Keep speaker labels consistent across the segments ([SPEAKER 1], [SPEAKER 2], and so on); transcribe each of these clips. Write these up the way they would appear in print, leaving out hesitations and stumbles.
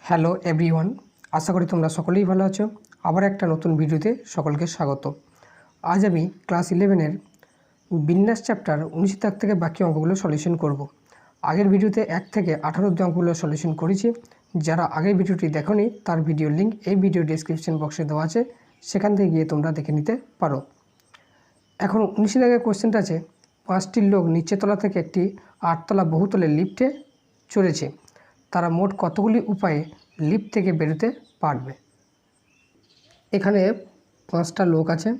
[SPEAKER 1] Hello everyone, আশা করি তোমরা সকলেই ভালো আছো। আবার একটা নতুন ভিডিওতে সকলকে স্বাগত। আজ আমি ক্লাস 11-এর বিন্যাস চ্যাপ্টার 19 দাগ থেকে বাকি অঙ্কগুলো সলিউশন করব। আগের ভিডিওতে 1 থেকে 18 অব্দি অঙ্কগুলো সলিউশন করেছি। যারা আগের ভিডিওটি দেখোনি তার ভিডিওর লিঙ্ক এই ভিডিও ডেসক্রিপশন বক্সে দেওয়া আছে, সেখান থেকে গিয়ে তোমরা দেখে নিতে পারো। এখন 19 দাগের কোশ্চেনটা আছে, 5টি লোক নিচের তলা থেকে একটি 8তলা বহুতলের লিফটে চলেছে। তারা মোট কতগুলি উপায়ে লিফট থেকে বেরোতে পারবে? এখানে 5টা লোক আছে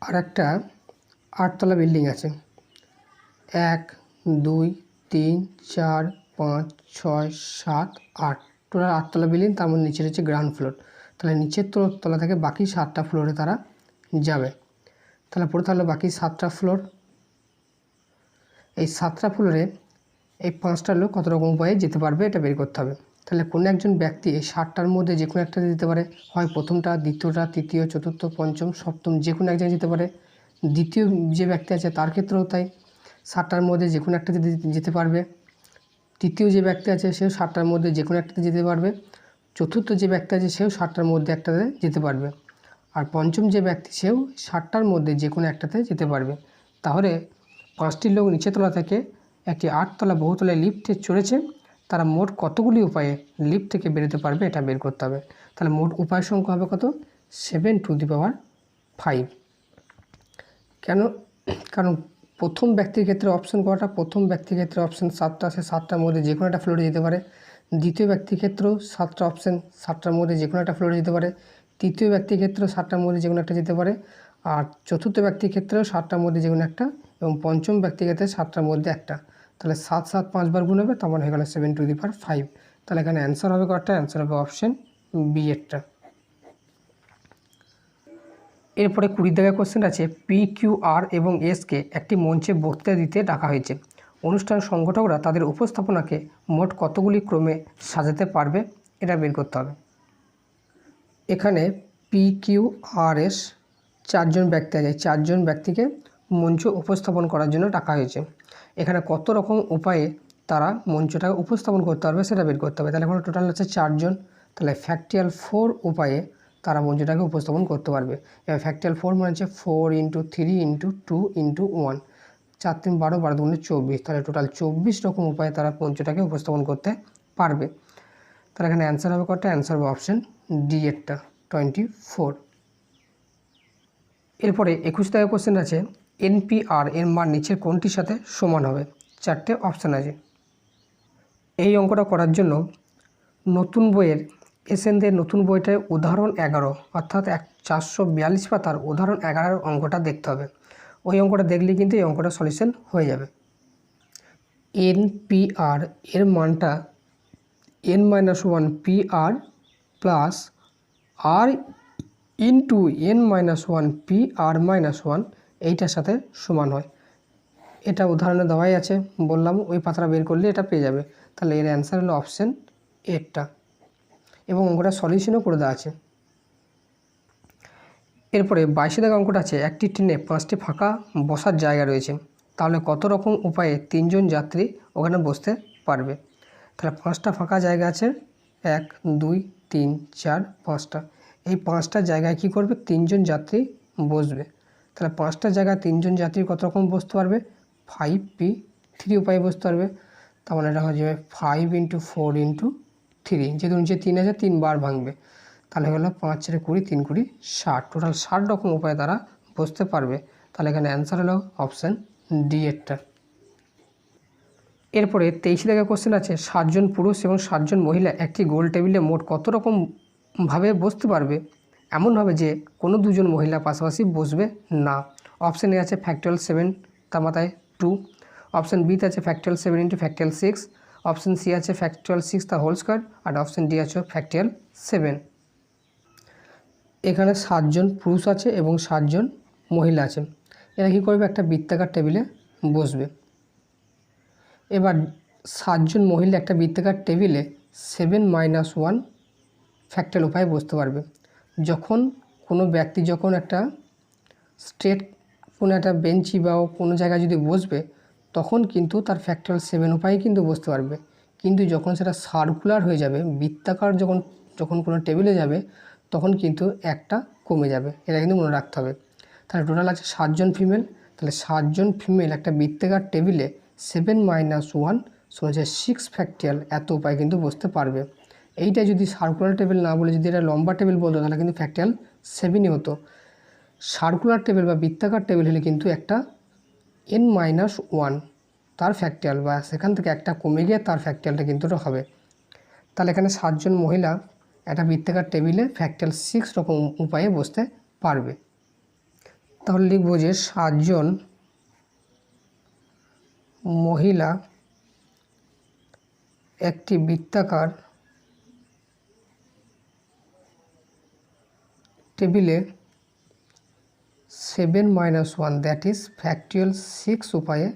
[SPEAKER 1] আর একটা 8তলা বিল্ডিং আছে। 1 2 3 4 5 6 7 8, টোটাল 8তলা বিল্ডিং। তার মধ্যে নিচে রয়েছে গ্রাউন্ড ফ্লোর। তাহলে নিচের তলা থেকে বাকি 7টা ফ্লোরে তারা যাবে। তাহলে পড়ে থাকলো বাকি 7টা ফ্লোর। এই 7টা ফ্লোরে এই 5টা লোক কত রকম উপায়ে যেতে পারবে এটা বের করতে হবে। তাহলে কোনো একজন ব্যক্তি এই 7টার মধ্যে যে কোনো একটাতে যেতে পারে, হয় প্রথমটা, দ্বিতীয়টা, তৃতীয়, চতুর্থ, পঞ্চম, সপ্তম, যে কোনো এক জায়গায় যেতে পারে। দ্বিতীয় যে ব্যক্তি আছে তার ক্ষেত্রেও তাই, 7টার মধ্যে যে কোনো একটাতে যেতে পারবে। তৃতীয় যে ব্যক্তি আছে সেও 7টার মধ্যে যে কোনো একটাতে যেতে পারবে। চতুর্থ যে ব্যক্তি আছে সেও 7টার মধ্যে একটাতে যেতে পারবে। আর পঞ্চম যে ব্যক্তি সেও 7টার মধ্যে যে কোনো একটাতে যেতে পারবে। তাহলে 5টি লোক নিচের তলা থেকে একটি 8তলা বহুতলায় লিফটে চড়েছে। তারা মোট কতগুলি উপায়ে লিফট থেকে বেরোতে পারবে এটা বের করতে হবে। তাহলে মোট উপায় সংখ্যা হবে কত? 7⁵। কেন? কারণ প্রথম ব্যক্তির ক্ষেত্রে অপশন কটা? প্রথম ব্যক্তির ক্ষেত্রে অপশন 7টা আছে, 7টার মধ্যে যে কোনো একটা ফ্লোরে যেতে পারে। দ্বিতীয় ব্যক্তির ক্ষেত্রেও 7টা অপশন, 7টার মধ্যে যে কোনো একটা ফ্লোরে যেতে পারে। তৃতীয় ব্যক্তির ক্ষেত্রেও 7টার মধ্যে যে কোনো একটা যেতে পারে। আর চতুর্থ ব্যক্তির ক্ষেত্রেও 7টার মধ্যে যে কোনো একটা, এবং পঞ্চম ব্যক্তির ক্ষেত্রে 7টার মধ্যে একটা। তাহলে 7 7 5 বার গুণ হবে, তার মানে হয়ে গেল 7⁵। তাহলে এখানে অ্যান্সার হবে কটা? অ্যান্সার হবে অপশন বি এরটা। এরপরে 20 দাগের কোশ্চেন আছে, PQR এবং এসকে একটি মঞ্চে বক্তৃতা দিতে ডাকা হয়েছে। অনুষ্ঠান সংগঠকরা তাদের উপস্থাপনাকে মোট কতগুলি ক্রমে সাজাতে পারবে এটা বের করতে হবে। এখানে PQRS 4জন ব্যক্তি আছে, 4জন ব্যক্তিকে মঞ্চ উপস্থাপন করার জন্য ডাকা হয়েছে। এখানে কত রকম উপায়ে তারা মঞ্চটাকে উপস্থাপন করতে পারবে সেটা বের করতে হবে। তাহলে এখন টোটাল হচ্ছে 4জন। তাহলে ফ্যাক্টরিয়াল 4 উপায়ে তারা মঞ্চটাকে উপস্থাপন করতে পারবে। এবার ফ্যাক্টরিয়াল 4 মানে হচ্ছে 4 × 3 × 2 × 1, 4 3 12, 12 2 24। তাহলে টোটাল 24 রকম উপায়ে তারা মঞ্চটাকে উপস্থাপন করতে পারবে। তাহলে এখানে অ্যান্সার হবে কটা? অ্যান্সার হবে অপশন ডি এরটা, 24। এরপরে 21 দাগের কোশ্চেন আছে, NPR এর মান নিচের কোনটির সাথে সমান হবে? 4টে অপশান আছে। এই অঙ্কটা করার জন্য নতুন বইয়ের এসএনদের নতুন বইটায় উদাহরণ 11 অর্থাৎ 442 পাতার উদাহরণ 11 অঙ্কটা দেখতে হবে। ওই অঙ্কটা দেখলে কিন্তু এই অঙ্কটা সলিউশন হয়ে যাবে। NPR এর মানটা n-1 PR plus R into n-1 PR-1 এইটার সাথে সমান হয়। এটা উদাহরণে দেওয়াই আছে, বললাম ওই পাতাটা বের করলে এটা পেয়ে যাবে। তাহলে এর অ্যান্সার হলো অপশন এরটা, এবং অঙ্কটা সলিউশনও করে দেওয়া আছে। এরপরে 22 দাগের অঙ্কটা আছে, একটি ট্রেনে 5টি ফাঁকা বসার জায়গা রয়েছে। তাহলে কত রকম উপায়ে 3জন যাত্রী ওখানে বসতে পারবে? তাহলে 5টা ফাঁকা জায়গা আছে, 1 2 3 4 5টা। এই 5টা জায়গায় কী করবে? 3জন যাত্রী বসবে। তাহলে 5টা জায়গায় 3জন যাত্রী কত রকম বসতে পারবে? 5p3 উপায়ে বসতে পারবে। তার মানে এটা হয়ে যাবে 5 × 4 × 3, যেহেতু নিচে 3 আছে 3 বার ভাঙবে। তাহলে হলো 5 4 20, 3 20 60, টোটাল 60 রকম উপায়ে তারা বসতে পারবে। তাহলে এখানে অ্যান্সার হলো অপশান ডি এরটা। এরপরে 23 দাগের কোশ্চেন আছে, 7জন পুরুষ এবং 7জন মহিলা একটি গোল টেবিলে মোট কত রকমভাবে বসতে পারবে, এমনভাবে যে কোনো দুজন মহিলা পাশাপাশি বসবে না? অপশান এ আছে ফ্যাক্টরিয়াল 7 তার মাথায় 2, অপশান বিতে আছে ফ্যাক্টরিয়াল 7 × ফ্যাক্টরিয়াল 6, অপশান সি আছে ফ্যাক্টরিয়াল 6 তার হোল স্কয়ার, আর অপশান ডি আছে ফ্যাক্টরিয়াল 7। এখানে 7জন পুরুষ আছে এবং 7জন মহিলা আছে। এরা কী করবে? একটা বৃত্তাকার টেবিলে বসবে। এবার 7জন মহিলা একটা বৃত্তাকার টেবিলে 7-1 ফ্যাক্টরিয়াল উপায়ে বসতে পারবে। যখন কোনো ব্যক্তি যখন একটা স্ট্রেট কোনো একটা বেঞ্চি বা কোনো জায়গায় যদি বসবে, তখন কিন্তু তার ফ্যাক্টরিয়াল 7 উপায়ে কিন্তু বসতে পারবে। কিন্তু যখন সেটা সার্কুলার হয়ে যাবে, বৃত্তাকার যখন যখন কোনো টেবিলে যাবে তখন কিন্তু একটা কমে যাবে, এটা কিন্তু মনে রাখতে হবে। তাহলে টোটাল আছে 7 জন ফিমেল, তাহলে 7 জন ফিমেল একটা বৃত্তাকার টেবিলে 7 - 1 সমান 6 ফ্যাক্টরিয়াল এত উপায় কিন্তু বসতে পারবে। এইটা যদি সার্কুলার টেবিল না বলে যদি এটা লম্বা টেবিল বলতো তাহলে কিন্তু ফ্যাক্টরিয়াল 7ই হতো। সার্কুলার টেবিল বা বৃত্তাকার টেবিল হলে কিন্তু একটা n-1 তার ফ্যাক্টরিয়াল বা সেখান থেকে একটা কমে গিয়ে তার ফ্যাক্টরিয়ালটা কিন্তু হবে। তাহলে এখানে 7 জন মহিলা একটা বৃত্তাকার টেবিলে ফ্যাক্টরিয়াল 6 রকম উপায়ে বসতে পারবে। তাহলে লিখব যে 7 জন মহিলা একটি বৃত্তাকার টেবিলে 7-1 দ্যাট ইজ ফ্যাক্টরিয়াল 6 উপায়ে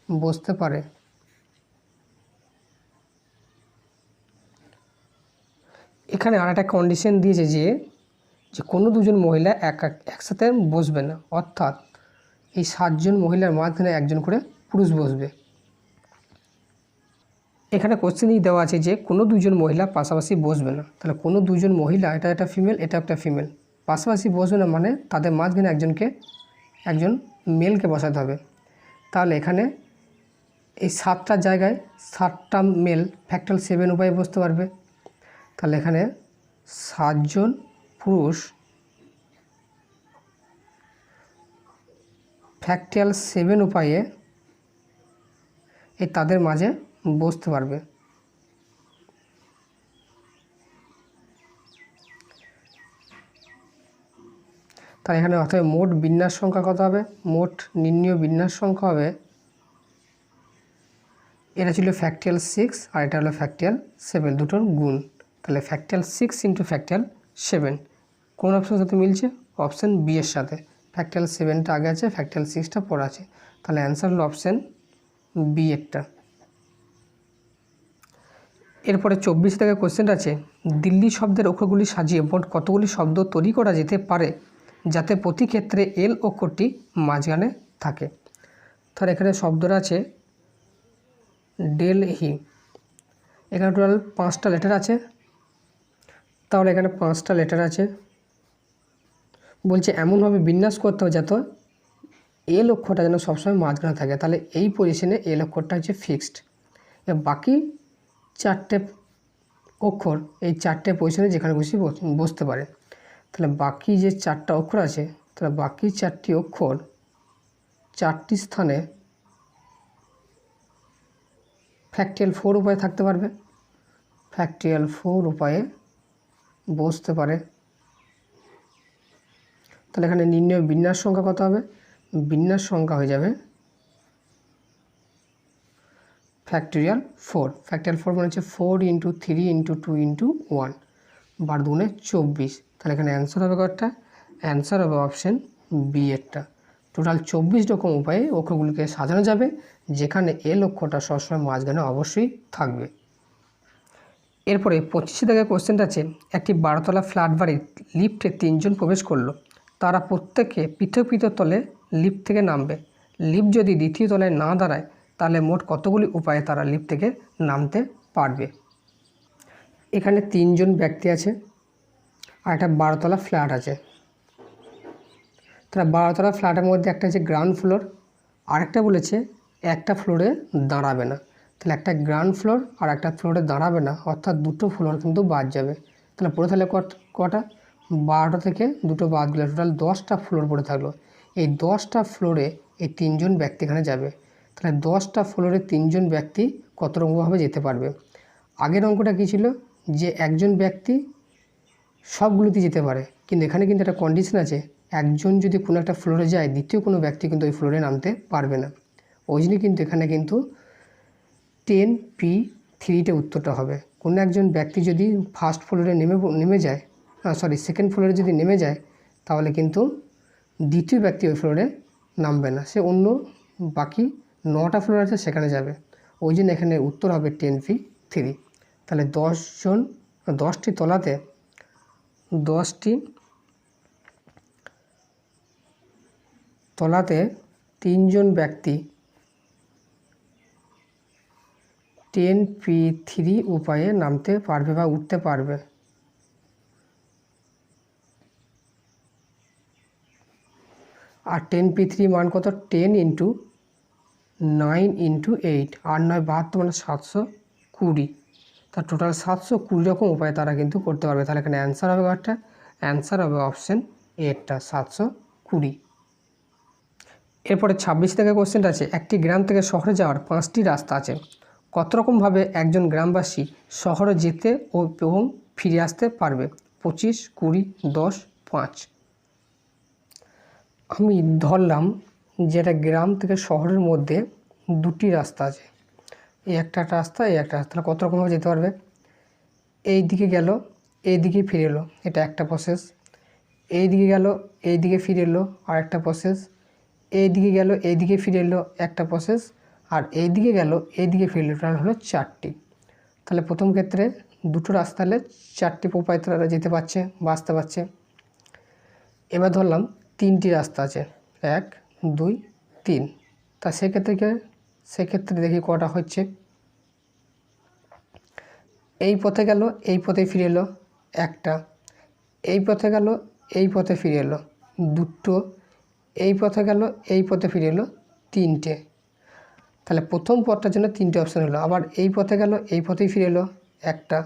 [SPEAKER 1] বসতে পারে। এখানে আর একটা কন্ডিশন দিয়েছে যে কোনো দুজন মহিলা একসাথে বসবে না, অর্থাৎ এই 7 জন মহিলার মাঝখানে একজন করে পুরুষ বসবে। এখানে কোশ্চেনই দেওয়া আছে যে কোনো দুজন মহিলা পাশাপাশি বসবে না, তাহলে কোনো দুজন মহিলা এটা একটা ফিমেল এটা একটা ফিমেল পাশাপাশি বসবে না মানে তাদের মাঝখানে একজন মেলকে বসাতে হবে। তাহলে এখানে এই 7টার জায়গায় 7টা মেল ফ্যাক্টরিয়াল 7 উপায়ে বসতে পারবে। তাহলে এখানে 7 জন পুরুষ ফ্যাক্টরিয়াল 7 উপায়ে এই তাদের মাঝে বসতে পারবে। তাহলে এখানে অর্থাৎ মোট বিন্যাস সংখ্যা কত হবে, মোট নির্ণীয় বিন্যাস সংখ্যা হবে, এটা ছিল ফ্যাক্টরিয়াল 6 আর এটা হলো ফ্যাক্টরিয়াল 7 দুটোর গুণ। তাহলে ফ্যাক্টরিয়াল 6 ইন্টু ফ্যাক্টরিয়াল 7 কোন অপশনের সাথে মিলছে, অপশান বি এর সাথে। ফ্যাক্টরিয়াল 7টা আগে আছে, ফ্যাক্টরিয়াল 6টা পরে আছে, তাহলে অ্যান্সার হলো অপশান বি এরটা। এরপরে 24 থেকে কোশ্চেন আছে, দিল্লি শব্দের অক্ষরগুলি সাজিয়ে মোট কতগুলি শব্দ তৈরি করা যেতে পারে যাতে প্রতি ক্ষেত্রে এল অক্ষরটি মাঝখানে থাকে। তাহলে এখানে শব্দটা আছে দিল্লি, এখানে টোটাল 5টা লেটার আছে, তাহলে এখানে 5টা লেটার আছে, বলছে এমনভাবে বিন্যাস করতে হবে যাতে এল অক্ষরটা যেন সবসময় মাঝখানে থাকে। তাহলে এই পজিশনে এল অক্ষরটা হচ্ছে ফিক্সড, বাকি 4টে অক্ষর এই 4টে পজিশনে যেখানে খুশি বসতে পারে। তাহলে বাকি যে 4টা অক্ষর আছে, তাহলে বাকি 4টি অক্ষর 4টি স্থানে ফ্যাক্টরিয়াল 4 উপায়ে থাকতে পারবে, ফ্যাক্টরিয়াল 4 উপায়ে বসতে পারে। তাহলে এখানে নির্ণয় বিন্যাস সংখ্যা কত হবে, বিন্যাস সংখ্যা হয়ে যাবে ফ্যাক্টরিয়াল 4। ফ্যাক্টরিয়াল 4 মানে হচ্ছে 4 × 3 × 2 × 1 12 × 24। তাহলে এখানে অ্যান্সার হবে কতটা, অ্যান্সার হবে অপশান বি এরটা। টোটাল 24 রকম উপায়ে অক্ষরগুলিকে সাজানো যাবে যেখানে এল অক্ষরটা সবসময় মাঝখানে অবশ্যই থাকবে। এরপরে 25 থেকে কোশ্চেনটা আছে, একটি 12তলা ফ্ল্যাট বাড়ির লিফটে 3 জন প্রবেশ করলো, তারা প্রত্যেকে পৃথক পৃথক তলে লিফট থেকে নামবে। লিফট যদি দ্বিতীয় তলায় না দাঁড়ায় তাহলে মোট কতগুলি উপায়ে তারা লিফট থেকে নামতে পারবে। এখানে 3 জন ব্যক্তি আছে আর একটা 12তলা ফ্ল্যাট আছে। তারা 12তলা ফ্ল্যাটের মধ্যে একটা আছে গ্রাউন্ড ফ্লোর, আরেকটা বলেছে একটা ফ্লোরে দাঁড়াবে না। তাহলে একটা গ্রাউন্ড ফ্লোর আর একটা ফ্লোরে দাঁড়াবে না, অর্থাৎ দুটো ফ্লোর কিন্তু বাদ যাবে। তাহলে পড়ে তাহলে কটা, 12টা থেকে দুটো বাদ গেলে টোটাল 10টা ফ্লোর পড়ে থাকলো। এই 10টা ফ্লোরে এই 3 জন ব্যক্তি এখানে যাবে। তাহলে 10টা ফ্লোরে 3 জন ব্যক্তি কত রকমভাবে যেতে পারবে। আগের অঙ্কটা কী ছিল যে একজন ব্যক্তি সবগুলোতে যেতে পারে, কিন্তু এখানে কিন্তু একটা কন্ডিশন আছে, একজন যদি কোনো একটা ফ্লোরে যায় দ্বিতীয় কোনো ব্যক্তি কিন্তু ওই ফ্লোরে নামতে পারবে না। ওই জন্য কিন্তু এখানে কিন্তু 10p3তে উত্তরটা হবে। কোনো একজন ব্যক্তি যদি ফার্স্ট ফ্লোরে নেমে যায়, সেকেন্ড ফ্লোরে যদি নেমে যায় তাহলে কিন্তু দ্বিতীয় ব্যক্তি ওই ফ্লোরে নামবে না, সে অন্য বাকি 9টা ফ্লোর আছে সেখানে যাবে। ওই জন্য এখানে উত্তর হবে 10p3। তাহলে 10টি তলাতে 10টি তলাতে 3 জন ব্যক্তি 10p3 উপায়ে নামতে পারবে বা উঠতে পারবে। আর 10p3 মান কত? 10 ইন্টু 9 ইন্টু 8, 8 9 72 মানে 720। তার টোটাল 720 রকম উপায়ে তারা কিন্তু করতে পারবে। তাহলে এখানে অ্যান্সার হবে একটা, অ্যান্সার হবে অপশন এরটা 720। এরপরে 26 থেকে কোশ্চেনটা আছে, একটি গ্রাম থেকে শহরে যাওয়ার 5টি রাস্তা আছে। কত রকমভাবে একজন গ্রামবাসী শহরে যেতে এবং ফিরে আসতে পারবে? 25, 20, 10, 5। আমি ধরলাম যে একটা গ্রাম থেকে শহরের মধ্যে দুটি রাস্তা আছে, এই একটা রাস্তা, এই একটা রাস্তা। কত রকমভাবে যেতে পারবে? এই দিকে গেল, এই দিকে ফিরে এলো, এটা একটা প্রসেস। এই দিকে গেল, এই দিকে ফিরে এলো, আর একটা প্রসেস। এই দিকে গেল, এই দিকে ফিরে এলো, একটা প্রসেস। আর এই দিকে গেল, এই দিকে ফিরে এলো, টোটাল হলো 4টি। তাহলে প্রথম ক্ষেত্রে দুটো রাস্তা হলে 4টি উপায় তারা যেতে পারছে বা আসতে পারছে। এবার ধরলাম 3টি রাস্তা আছে, 1, 2, 3। তা সেক্ষেত্রে দেখি কটা হচ্ছে। এই পথে গেল, এই পথে ফিরে এলো, একটা। এই পথে গেল, এই পথে ফিরে এলো, দুটো। এই পথে গেল, এই পথে ফিরে এলো, 3টে। তাহলে প্রথম পথটার জন্য 3টে অপশান হলো। আবার এই পথে গেল, এই পথেই ফিরে এলো, একটা।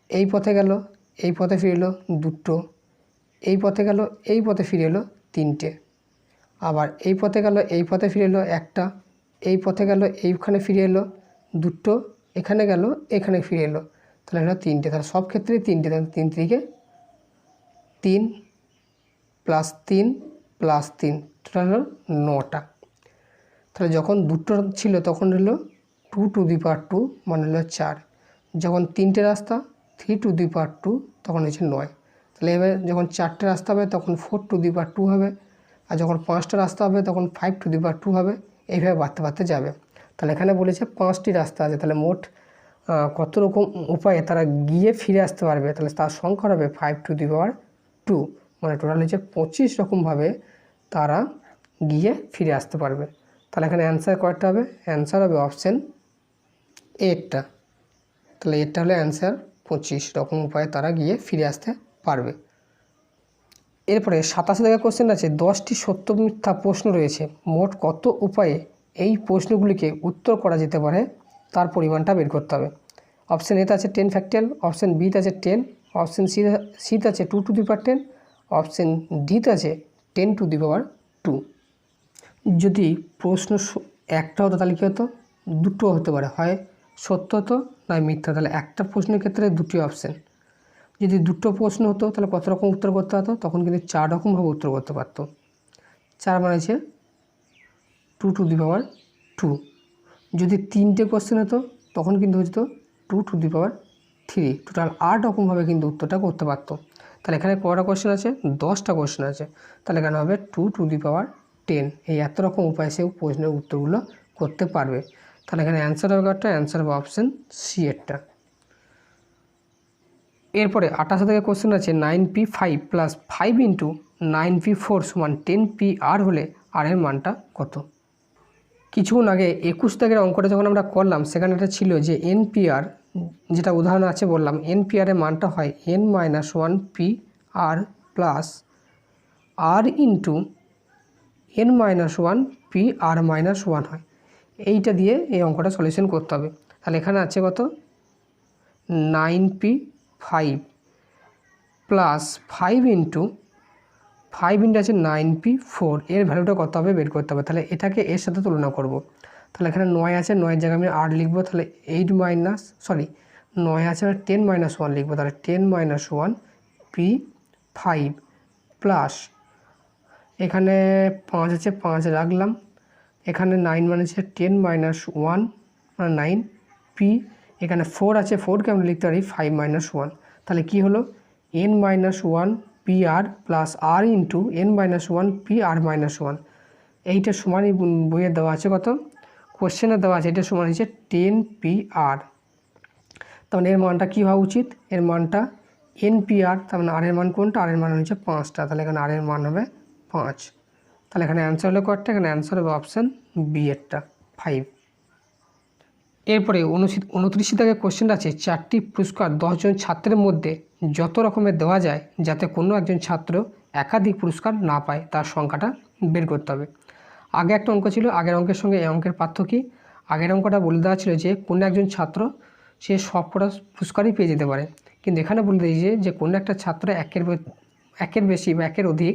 [SPEAKER 1] এই পথে গেল, এই পথে ফিরে এলো, দুটো। এই পথে গেল, এই পথে ফিরে এলো, 3টে। আবার এই পথে গেল, এই পথে ফিরে এলো, একটা। এই পথে গেল, এইখানে ফিরে এলো, দুটো। এখানে গেল, এখানে ফিরে এলো, তাহলে হলো 3টে। তাহলে সব ক্ষেত্রেই 3টে। তাহলে 3 থেকে 3 প্লাস 3 প্লাস 3, টোটাল হলো 9টা। তাহলে যখন দুটো ছিল তখন হলো 2 টু দি পাওয়ার 2, মানে হলো 4। যখন 3টে রাস্তা 3 টু দি পাওয়ার 2, তখন হচ্ছে 9। তাহলে এবার যখন 4টে রাস্তা হবে তখন 4 টু দি পাওয়ার 2 হবে। আর যখন 5টা রাস্তা হবে তখন 5 টু দি পাওয়ার 2 হবে। এইভাবে বাড়তে বাড়তে যাবে। তাহলে এখানে বলেছে 5টি রাস্তা আছে। তাহলে মোট কত রকম উপায়ে তারা গিয়ে ফিরে আসতে পারবে? তাহলে তার সংখ্যা হবে 5 টু দি পাওয়ার 2, মানে টোটাল হচ্ছে 25 রকমভাবে তারা গিয়ে ফিরে আসতে পারবে। তাহলে এখানে অ্যান্সার কয়টা হবে? অ্যান্সার হবে অপশান এরটা। তাহলে এটা হলো অ্যান্সার, 25 রকম উপায়ে তারা গিয়ে ফিরে আসতে পারবে। এরপরে 87 থেকে কোশ্চেন আছে, 10টি সত্য মিথ্যা প্রশ্ন রয়েছে। মোট কত উপায়ে এই প্রশ্নগুলিকে উত্তর করা যেতে পারে তার পরিমাণটা বের করতে হবে। অপশান এতে আছে 10 ফ্যাক্টরিয়াল, অপশান বিতে আছে 10, অপশান সিতে আছে 2 টু দি পাওয়ার 10, অপশান ডিতে আছে 10 টু দি পাওয়ার 2। যদি প্রশ্ন একটা হতো তাহলে কী হতো? দুটো হতে পারে, হয় সত্য হতো নয় মিথ্যা। তাহলে একটা প্রশ্নের ক্ষেত্রে দুটি অপশান। যদি দুটো প্রশ্ন হতো তাহলে কত রকম উত্তর করতে হতো? তখন কিন্তু 4 রকমভাবে উত্তর করতে পারতো। 4 মানে হচ্ছে 2 টু দি পাওয়ার 2। যদি 3টে কোশ্চেন হতো তখন কিন্তু হতো 2 টু দি পাওয়ার 3। টোটাল 8 রকমভাবে কিন্তু উত্তরটা করতে পারতো। তাহলে এখানে কটা কোশ্চেন আছে? 10টা কোশ্চেন আছে। তাহলে এখানে হবে 2 টু দি পাওয়ার 10। এই এত রকম উপায়ে সে প্রশ্নের উত্তরগুলো করতে পারবে। তাহলে এখানে অ্যান্সার হবে একটা, অ্যান্সার হবে অপশান সি এরটা। এরপরে 88 থেকে কোশ্চেন আছে, 9p5 প্লাস 5 ইন্টু 9p4 সমান 10pr হলে আর এর মানটা কত? কিছুক্ষণ আগে 21 দাগের অঙ্কটা যখন আমরা করলাম সেখানে একটা ছিল যে npr, যেটা উদাহরণ আছে বললাম, npr এর মানটা হয় n-1pr plus r into n-1pr-1 হয়। এইটা দিয়ে এই অঙ্কটা সলিউশন করতে হবে। তাহলে এখানে আছে কত? 9p5 প্লাস 5 ইন্টু আছে 9p4, এর ভ্যালুটা কত হবে বের করতে হবে। তাহলে এটাকে এর সাথে তুলনা করব। তাহলে এখানে 9 আছে, 9-এর জায়গায় আমি 8 লিখবো। তাহলে 9 আছে, 10-1 লিখবো। তাহলে 10-1p5 প্লাস এখানে 5 আছে, 5 রাখলাম। এখানে 9 মানে হচ্ছে 10-1 মানে 9p। এখানে 4 আছে, 4কে আমরা লিখতে পারি 5-1। তাহলে কি হলো? n-1pr plus r into n-1pr-1। এইটা সমানই বইয়ে দেওয়া আছে কত? কোশ্চেনে দেওয়া আছে এটা সমান হচ্ছে 10pr। তার মানে এর মানটা কী হওয়া উচিত? এর মানটা npr, তার মানে আর এর মান কোনটা? আর এর মান হচ্ছে 5টা। তাহলে এখানে আর এর মান হবে 5। তাহলে এখানে অ্যান্সার হলো কয়টা? এখানে অ্যান্সার হবে অপশান বি এরটা, 5। এরপরে 29 দাগের কোশ্চেন আছে, 4টি পুরস্কার 10 জন ছাত্রের মধ্যে যত রকমের দেওয়া যায় যাতে কোনো একজন ছাত্র একাধিক পুরস্কার না পায় তার সংখ্যাটা বের করতে হবে। আগে একটা অঙ্ক ছিল, আগের অঙ্কের সঙ্গে এই অঙ্কের পার্থক্য কি? আগের অঙ্কটা বলে দেওয়া ছিল যে কোনো একজন ছাত্র সে সবকটা পুরস্কারই পেয়ে যেতে পারে, কিন্তু এখানে বলে দিয়েছে যে কোনো একটা ছাত্র একের বেশি বা একের অধিক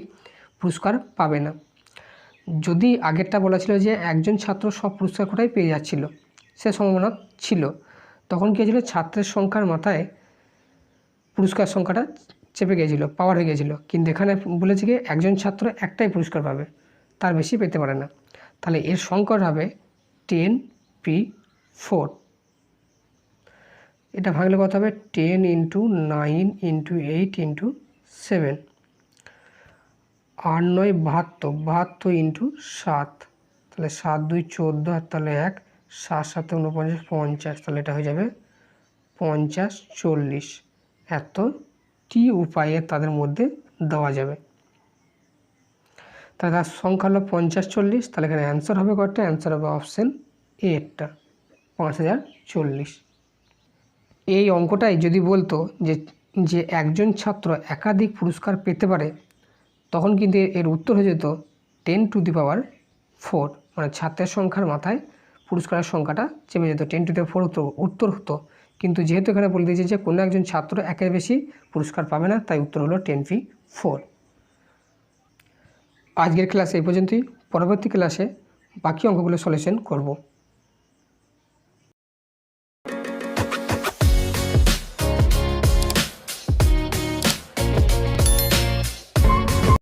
[SPEAKER 1] পুরস্কার পাবে না। যদি আগেরটা বলা ছিল যে একজন ছাত্র সব পুরস্কার কোটাই পেয়ে যাচ্ছিল, সে সম্ভাবনা ছিল, তখন কী হয়েছিল, ছাত্রের সংখ্যার মাথায় পুরস্কার সংখ্যাটা চেপে গিয়েছিলো, পাওয়ার হয়ে গিয়েছিলো। কিন্তু এখানে বলেছে কি একজন ছাত্র একটাই পুরস্কার পাবে, তার বেশি পেতে পারে না। তাহলে এর সংখ্যাটা হবে 10p4। এটা ভাঙলে কত হবে, 10 × 9 × 8 × 7, 8 9 72, 72 × 7, তাহলে 7 2 14, আর তাহলে 1, 7 7 49, 50, তাহলে এটা হয়ে যাবে 50 40। এতটি উপায়ে তাদের মধ্যে দেওয়া যাবে। তাহলে তার সংখ্যা হলো 50 40, তাহলে এখানে অ্যান্সার হবে কয়টা? অ্যান্সার হবে অপশান এ-টা, 5040। এই অঙ্কটাই যদি বলতো যে একজন ছাত্র একাধিক পুরস্কার পেতে পারে, তখন কিন্তু এর উত্তর হয়ে যেত 10⁴, মানে ছাত্রের সংখ্যার মাথায় পুরস্কারের সংখ্যাটা চেপে যেত, 10⁴ উত্তর হতো। কিন্তু যেহেতু এখানে বলে দিয়েছে যে কোনো একজন ছাত্র একের বেশি পুরস্কার পাবে না, তাই উত্তর হলো 10p4। আজকের ক্লাসে এই পর্যন্তই। পরবর্তী ক্লাসে বাকি অঙ্কগুলো সলিউশন করব।